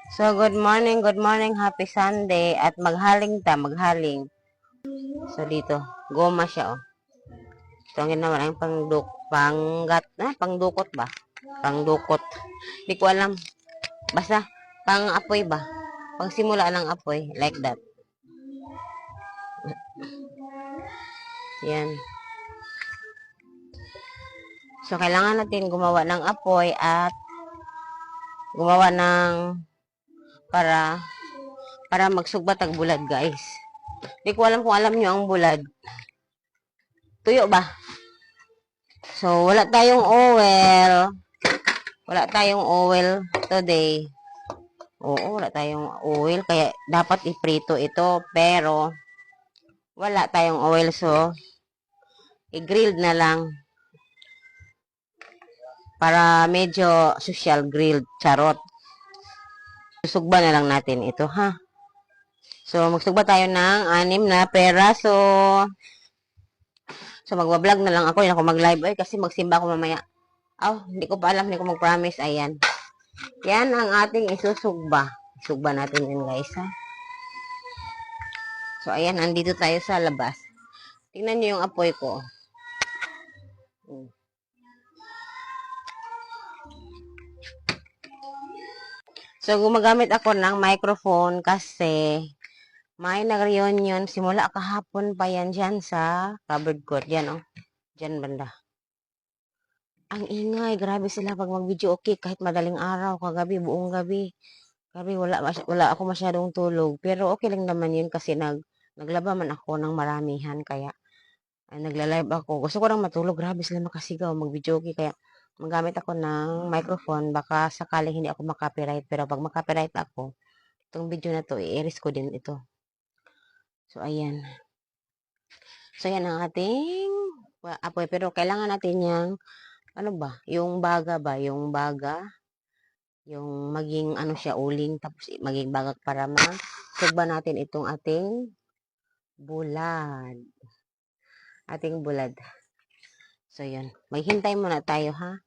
So, good morning, happy Sunday, at maghaling. So, dito, goma siya, oh. Ito ang ginawa ng pangdukot ba? Pangdukot. Hindi ko alam. Basta, pang-apoy ba? Pangsimula ng apoy, like that. Yan. So, kailangan natin gumawa ng apoy at gumawa ng para magsugbat ang bulad, guys. Hindi ko alam kung alam nyo ang bulad. Tuyo ba? So, wala tayong oil. Wala tayong oil today. Oo, wala tayong oil. Kaya, dapat iprito ito. Pero, wala tayong oil. So, i-grilled na lang. Para medyo social grilled. Charot. Susugba na lang natin ito, ha? So, magsugba tayo ng 6 na peraso. So, magbablog na lang ako. Hindi ako mag-live. Ay, kasi magsimba ako mamaya. Hindi ko pa alam. Hindi ko mag-promise. Ayan. Yan ang ating isusugba. Isugba natin yan, guys, ha? So, ayan. Nandito tayo sa labas. Tingnan nyo yung apoy ko. So, gumagamit ako ng microphone kasi may nag-reunion. Simula kahapon pa yan dyan sa covered court. Yan, oh. Dyan banda. Ang ingay. Grabe sila pag mag-video. Okay, kahit madaling araw, kagabi, buong gabi. Grabe, wala ako masyadong tulog. Pero okay lang naman yun kasi naglaba man ako ng maramihan. Kaya, nagla-live ako. Gusto ko lang matulog. Grabe sila makasigaw, mag-video. Okay, kaya magamit ako ng microphone. Baka sakaling hindi ako makapiright. Pero pag makapiright ako, itong video na to, i-erase ko din ito. So, ayan. So, yan ang ating apoy. Pero kailangan natin yung, ano ba? Yung baga ba? Yung baga. Yung maging, ano siya, uling. Tapos, maging bagak para masugba natin itong ating bulad. Ating bulad. So, yun. Maghintay muna tayo, ha?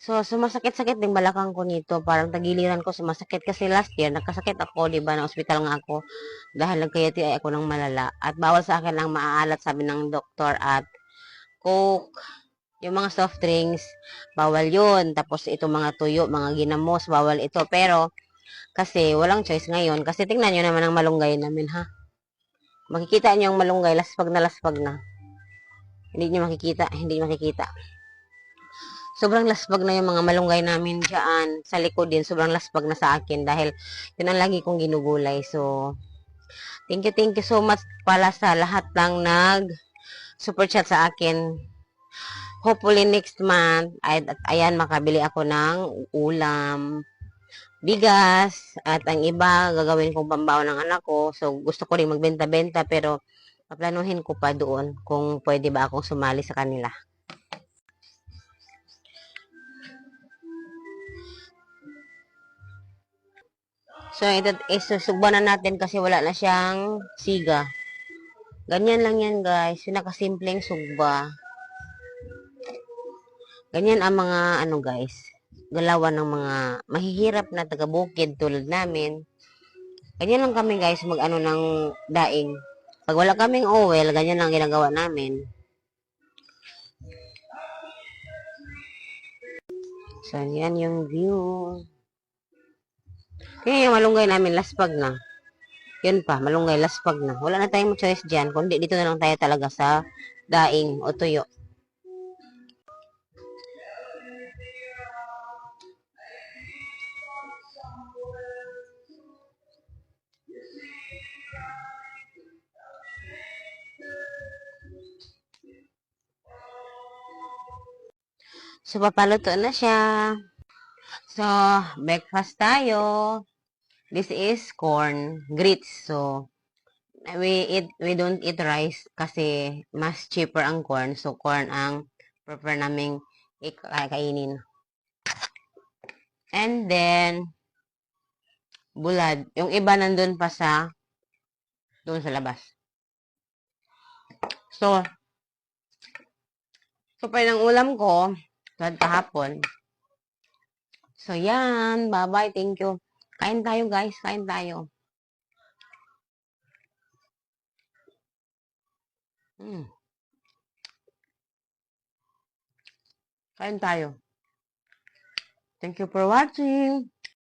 So, sumasakit-sakit din balakang ko nito. Parang tagiliran ko sumasakit. Kasi last year, nagkasakit ako, diba? Na ospital nga ako. Dahil nagkayati ay ako ng malala. At bawal sa akin ang maaalat, sabi ng doktor. At Coke, yung mga soft drinks, bawal yun. Tapos, itong mga tuyo, mga ginamos, bawal ito. Pero, kasi, walang choice ngayon. Kasi, tingnan nyo naman ang malunggay namin, ha? Makikita nyo ang malunggay, laspag na. Hindi nyo makikita. Sobrang laspag na yung mga malunggay namin dyan sa likod din. Sobrang laspag na sa akin dahil yun ang lagi kong ginugulay. So, thank you so much pala sa lahat ng super chat sa akin. Hopefully next month, ayan, makabili ako ng ulam, bigas, at ang iba, gagawin kong pambaon ng anak ko. So, gusto ko rin magbenta-benta pero paplanuhin ko pa doon kung pwede ba akong sumali sa kanila. So, ito, isusugba na natin kasi wala na siyang siga. Ganyan lang yan, guys. Yung nakasimpleng sugba. Ganyan ang mga, guys, galawan ng mga mahihirap na taga-bukid tulad namin. Ganyan lang kami, guys, mag-ano ng daing. Pag wala kaming oil, ganyan lang ginagawa namin. So, yan yung view. Kaya yung malunggay namin, laspag na. Yun pa, malunggay, laspag na. Wala na tayong choice dyan, kundi dito na lang tayo talaga sa daing o tuyo. So, papaluto na siya. So, breakfast tayo. This is corn grits. So, we don't eat rice kasi mas cheaper ang corn. So, corn ang prefer naming kainin. And then, bulad. Yung iba nandun pa doon sa labas. So, pa ng ulam ko, kahapon. So, yan. Bye-bye. Thank you. Kain tayo, guys. Kain tayo. Mm. Kain tayo. Thank you for watching.